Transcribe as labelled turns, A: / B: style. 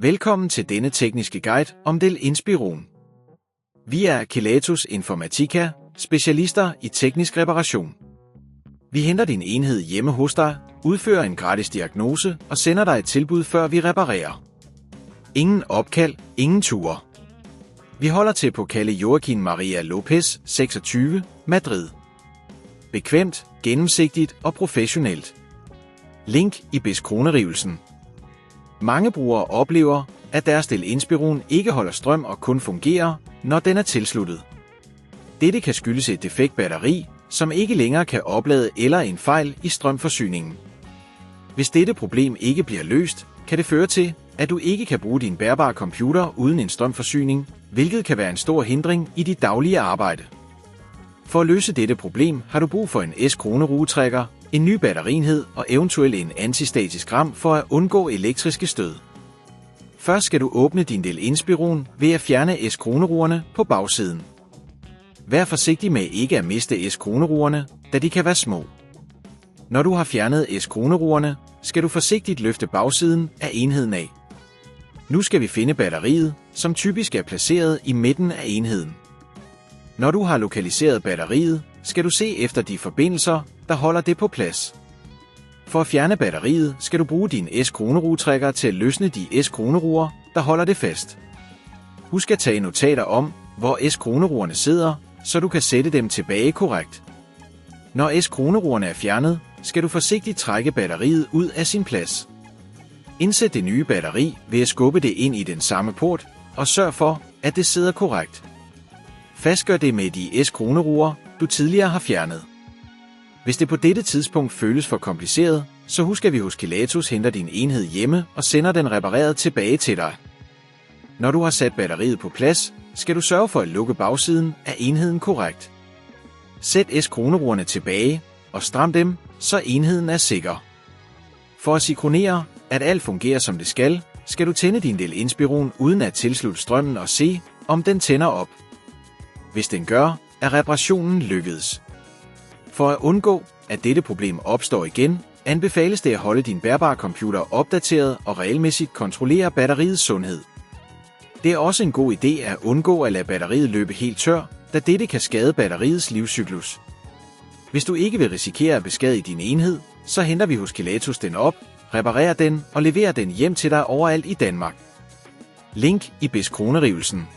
A: Velkommen til denne tekniske guide om Dell Inspiron. Vi er Kelatos Informática, specialister i teknisk reparation. Vi henter din enhed hjemme hos dig, udfører en gratis diagnose og sender dig et tilbud, før vi reparerer. Ingen opkald, ingen ture. Vi holder til på Calle Joaquin Maria Lopez, 26, Madrid. Bekvemt, gennemsigtigt og professionelt. Link i beskronerivelsen. Mange brugere oplever, at deres Dell Inspiron ikke holder strøm og kun fungerer, når den er tilsluttet. Dette kan skyldes et defekt batteri, som ikke længere kan oplade, eller en fejl i strømforsyningen. Hvis dette problem ikke bliver løst, kan det føre til, at du ikke kan bruge din bærbare computer uden en strømforsyning, hvilket kan være en stor hindring i dit daglige arbejde. For at løse dette problem har du brug for en S-kronerugetrækker, en ny batterienhed og eventuelt en antistatisk ram for at undgå elektriske stød. Først skal du åbne din Dell Inspiron ved at fjerne S-kroneruerne på bagsiden. Vær forsigtig med ikke at miste S-kroneruerne, da de kan være små. Når du har fjernet S-kroneruerne, skal du forsigtigt løfte bagsiden af enheden af. Nu skal vi finde batteriet, som typisk er placeret i midten af enheden. Når du har lokaliseret batteriet, skal du se efter de forbindelser, der holder det på plads. For at fjerne batteriet skal du bruge din S-kronerugetrækker til at løsne de S-kroneruer, der holder det fast. Husk at tage notater om, hvor S-kroneruerne sidder, så du kan sætte dem tilbage korrekt. Når S-kroneruerne er fjernet, skal du forsigtigt trække batteriet ud af sin plads. Indsæt det nye batteri ved at skubbe det ind i den samme port, og sørg for, at det sidder korrekt. Fastgør det med de S-kroneruer, du tidligere har fjernet. Hvis det på dette tidspunkt føles for kompliceret, så husk at vi hos Kelatos henter din enhed hjemme og sender den repareret tilbage til dig. Når du har sat batteriet på plads, skal du sørge for at lukke bagsiden af enheden korrekt. Sæt S-kroneruerne tilbage og stram dem, så enheden er sikker. For at sikronere, at alt fungerer som det skal du tænde din Dell Inspiron uden at tilslutte strømmen og se, om den tænder op. Hvis den gør, er reparationen lykkedes. For at undgå, at dette problem opstår igen, anbefales det at holde din bærbare computer opdateret og regelmæssigt kontrollere batteriets sundhed. Det er også en god idé at undgå at lade batteriet løbe helt tør, da dette kan skade batteriets livscyklus. Hvis du ikke vil risikere at beskadige din enhed, så henter vi hos Kelatos den op, reparerer den og leverer den hjem til dig overalt i Danmark. Link i beskronerivelsen.